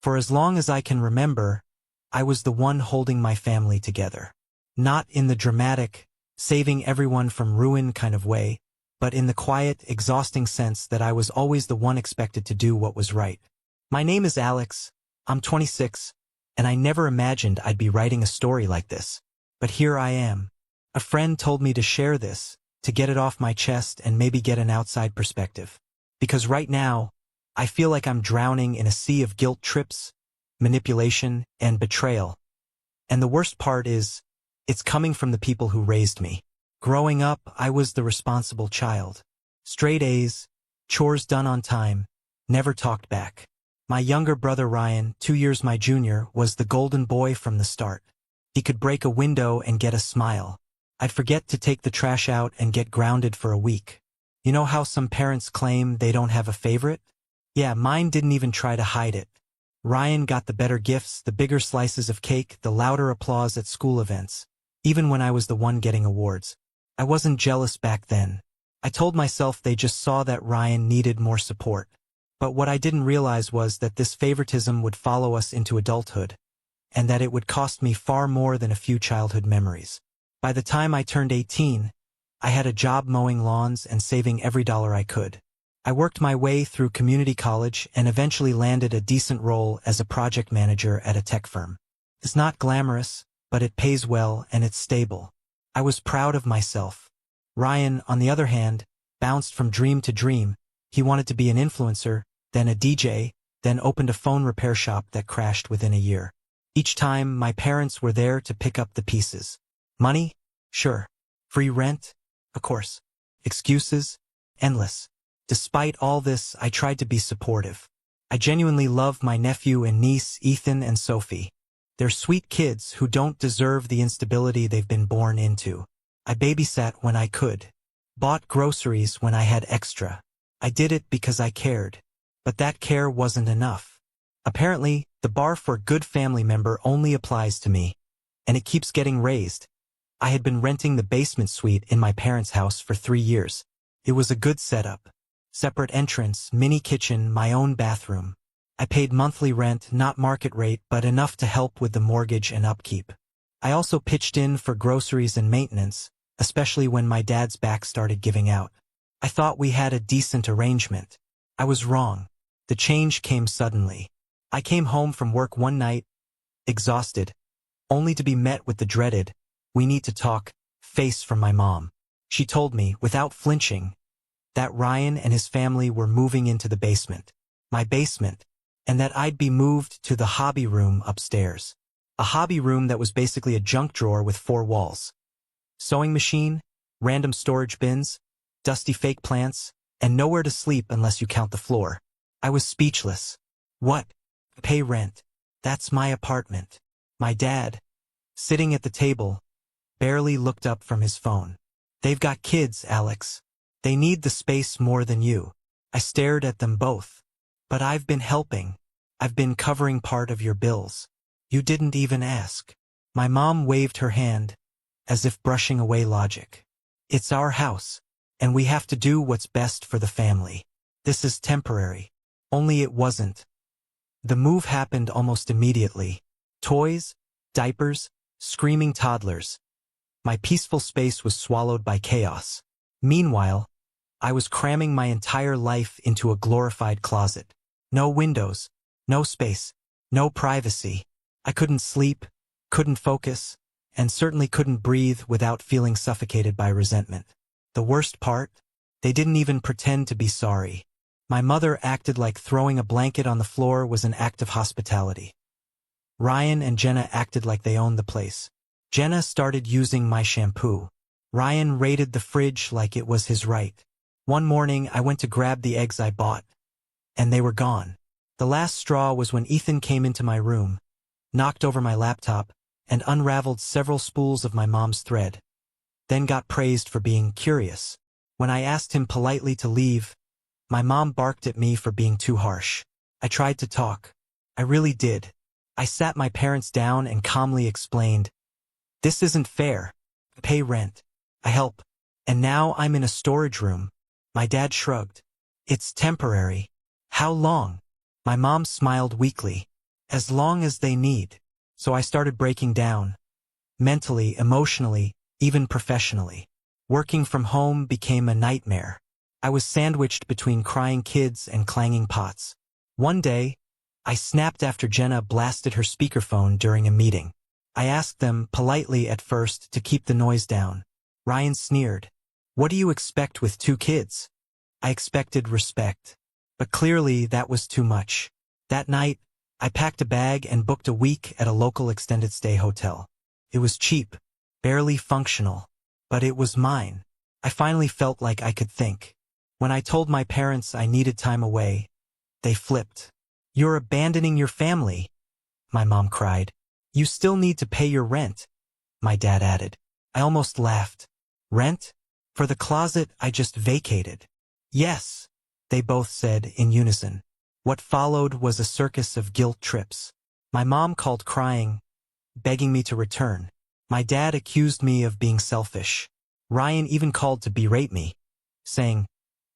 For as long as I can remember, I was the one holding my family together. Not in the dramatic, saving everyone from ruin kind of way, but in the quiet, exhausting sense that I was always the one expected to do what was right. My name is Alex, I'm 26, and I never imagined I'd be writing a story like this. But here I am. A friend told me to share this, to get it off my chest and maybe get an outside perspective. Because right now, I feel like I'm drowning in a sea of guilt trips, manipulation, and betrayal. And the worst part is, it's coming from the people who raised me. Growing up, I was the responsible child. Straight A's, chores done on time, never talked back. My younger brother Ryan, 2 years my junior, was the golden boy from the start. He could break a window and get a smile. I'd forget to take the trash out and get grounded for a week. You know how some parents claim they don't have a favorite? Yeah, mine didn't even try to hide it. Ryan got the better gifts, the bigger slices of cake, the louder applause at school events. Even when I was the one getting awards. I wasn't jealous back then. I told myself they just saw that Ryan needed more support. But what I didn't realize was that this favoritism would follow us into adulthood, and that it would cost me far more than a few childhood memories. By the time I turned 18, I had a job mowing lawns and saving every dollar I could. I worked my way through community college and eventually landed a decent role as a project manager at a tech firm. It's not glamorous, but it pays well and it's stable. I was proud of myself. Ryan, on the other hand, bounced from dream to dream. He wanted to be an influencer, then a DJ, then opened a phone repair shop that crashed within a year. Each time, my parents were there to pick up the pieces. Money? Sure. Free rent? Of course. Excuses? Endless. Despite all this, I tried to be supportive. I genuinely love my nephew and niece, Ethan and Sophie. They're sweet kids who don't deserve the instability they've been born into. I babysat when I could. Bought groceries when I had extra. I did it because I cared. But that care wasn't enough. Apparently, the bar for a good family member only applies to me. And it keeps getting raised. I had been renting the basement suite in my parents' house for 3 years. It was a good setup. Separate entrance, mini kitchen, my own bathroom. I paid monthly rent, not market rate, but enough to help with the mortgage and upkeep. I also pitched in for groceries and maintenance, especially when my dad's back started giving out. I thought we had a decent arrangement. I was wrong. The change came suddenly. I came home from work one night, exhausted, only to be met with the dreaded, "We need to talk," face from my mom. She told me, without flinching, that Ryan and his family were moving into the basement, my basement, and that I'd be moved to the hobby room upstairs. A hobby room that was basically a junk drawer with 4 walls. Sewing machine, random storage bins, dusty fake plants, and nowhere to sleep unless you count the floor. I was speechless. What? Pay rent. That's my apartment. My dad, sitting at the table, barely looked up from his phone. "They've got kids, Alex. They need the space more than you." I stared at them both. "But I've been helping. I've been covering part of your bills. You didn't even ask." My mom waved her hand, as if brushing away logic. "It's our house, and we have to do what's best for the family. This is temporary." Only it wasn't. The move happened almost immediately. Toys, diapers, screaming toddlers. My peaceful space was swallowed by chaos. Meanwhile, I was cramming my entire life into a glorified closet. No windows, no space, no privacy. I couldn't sleep, couldn't focus, and certainly couldn't breathe without feeling suffocated by resentment. The worst part? They didn't even pretend to be sorry. My mother acted like throwing a blanket on the floor was an act of hospitality. Ryan and Jenna acted like they owned the place. Jenna started using my shampoo. Ryan raided the fridge like it was his right. One morning, I went to grab the eggs I bought, and they were gone. The last straw was when Ethan came into my room, knocked over my laptop, and unraveled several spools of my mom's thread, then got praised for being curious. When I asked him politely to leave, my mom barked at me for being too harsh. I tried to talk. I really did. I sat my parents down and calmly explained, "This isn't fair. I pay rent. I help. And now I'm in a storage room." My dad shrugged. "It's temporary." "How long?" My mom smiled weakly. As long as they need. So I started breaking down. Mentally, emotionally, even professionally. Working from home became a nightmare. I was sandwiched between crying kids and clanging pots. One day, I snapped after Jenna blasted her speakerphone during a meeting. I asked them, politely at first, to keep the noise down. Ryan sneered. What do you expect with 2 kids? I expected respect. But clearly that was too much. That night, I packed a bag and booked a week at a local extended stay hotel. It was cheap, barely functional, but it was mine. I finally felt like I could think. When I told my parents I needed time away, they flipped. You're abandoning your family, my mom cried. You still need to pay your rent, my dad added. I almost laughed. Rent? For the closet I just vacated. Yes, they both said in unison. What followed was a circus of guilt trips. My mom called crying, begging me to return. My dad accused me of being selfish. Ryan even called to berate me, saying,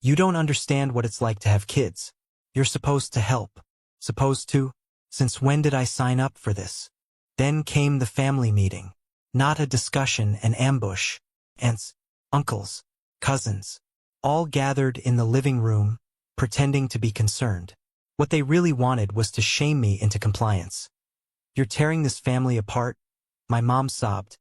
You don't understand what it's like to have kids. You're supposed to help. Supposed to? Since when did I sign up for this? Then came the family meeting. Not a discussion, an ambush. Aunts, uncles, cousins, all gathered in the living room, pretending to be concerned. What they really wanted was to shame me into compliance. You're tearing this family apart, my mom sobbed.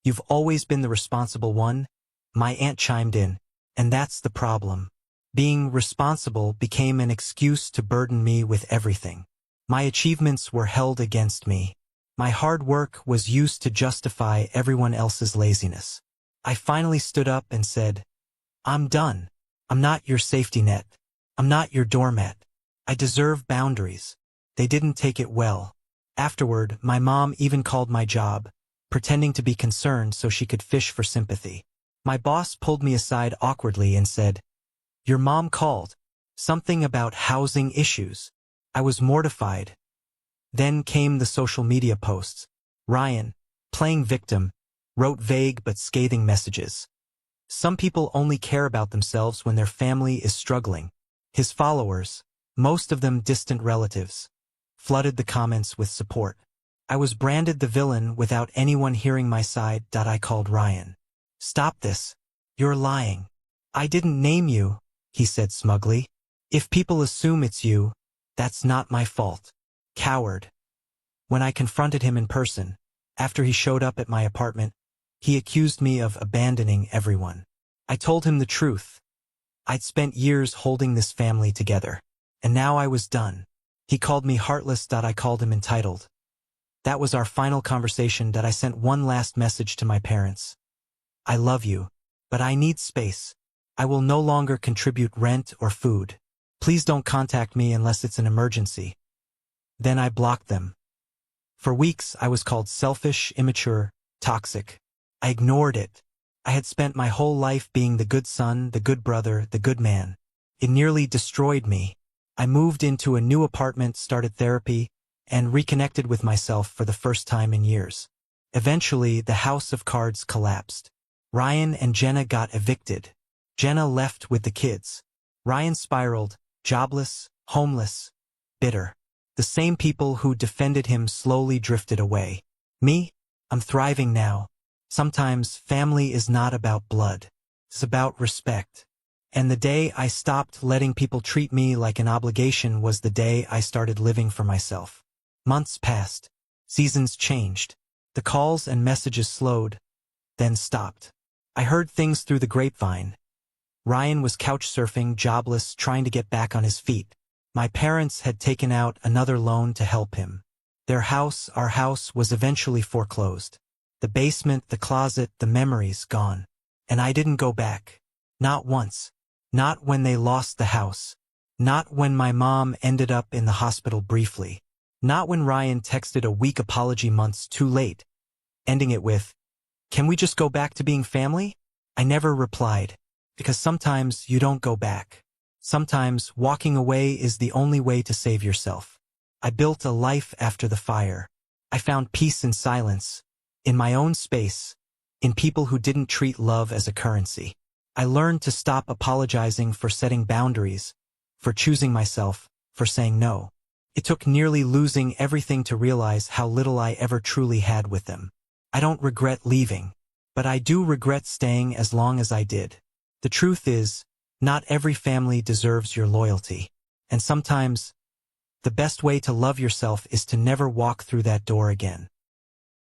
You've always been the responsible one, my aunt chimed in, and that's the problem. Being responsible became an excuse to burden me with everything. My achievements were held against me. My hard work was used to justify everyone else's laziness. I finally stood up and said, I'm done. I'm not your safety net. I'm not your doormat. I deserve boundaries. They didn't take it well. Afterward, my mom even called my job, pretending to be concerned so she could fish for sympathy. My boss pulled me aside awkwardly and said, Your mom called. Something about housing issues. I was mortified. Then came the social media posts. Ryan, playing victim, wrote vague but scathing messages. Some people only care about themselves when their family is struggling. His followers, most of them distant relatives, flooded the comments with support. I was branded the villain without anyone hearing my side. I called Ryan. Stop this. You're lying. I didn't name you, he said smugly. If people assume it's you, that's not my fault. Coward. When I confronted him in person, after he showed up at my apartment, he accused me of abandoning everyone. I told him the truth. I'd spent years holding this family together, and now I was done. He called me heartless. I called him entitled. That was our final conversation. I sent one last message to my parents. I love you, but I need space. I will no longer contribute rent or food. Please don't contact me unless it's an emergency. Then I blocked them. For weeks I was called selfish, immature, toxic. I ignored it. I had spent my whole life being the good son, the good brother, the good man. It nearly destroyed me. I moved into a new apartment, started therapy, and reconnected with myself for the first time in years. Eventually, the house of cards collapsed. Ryan and Jenna got evicted. Jenna left with the kids. Ryan spiraled, jobless, homeless, bitter. The same people who defended him slowly drifted away. Me? I'm thriving now. Sometimes family is not about blood. It's about respect. And the day I stopped letting people treat me like an obligation was the day I started living for myself. Months passed. Seasons changed. The calls and messages slowed, then stopped. I heard things through the grapevine. Ryan was couch surfing, jobless, trying to get back on his feet. My parents had taken out another loan to help him. Their house, our house, was eventually foreclosed. The basement, the closet, the memories gone. And I didn't go back. Not once. Not when they lost the house. Not when my mom ended up in the hospital briefly. Not when Ryan texted a weak apology months too late, ending it with, "Can we just go back to being family?" I never replied, because sometimes you don't go back. Sometimes walking away is the only way to save yourself. I built a life after the fire. I found peace in silence, in my own space, in people who didn't treat love as a currency. I learned to stop apologizing for setting boundaries, for choosing myself, for saying no. It took nearly losing everything to realize how little I ever truly had with them. I don't regret leaving, but I do regret staying as long as I did. The truth is, not every family deserves your loyalty, and sometimes, the best way to love yourself is to never walk through that door again.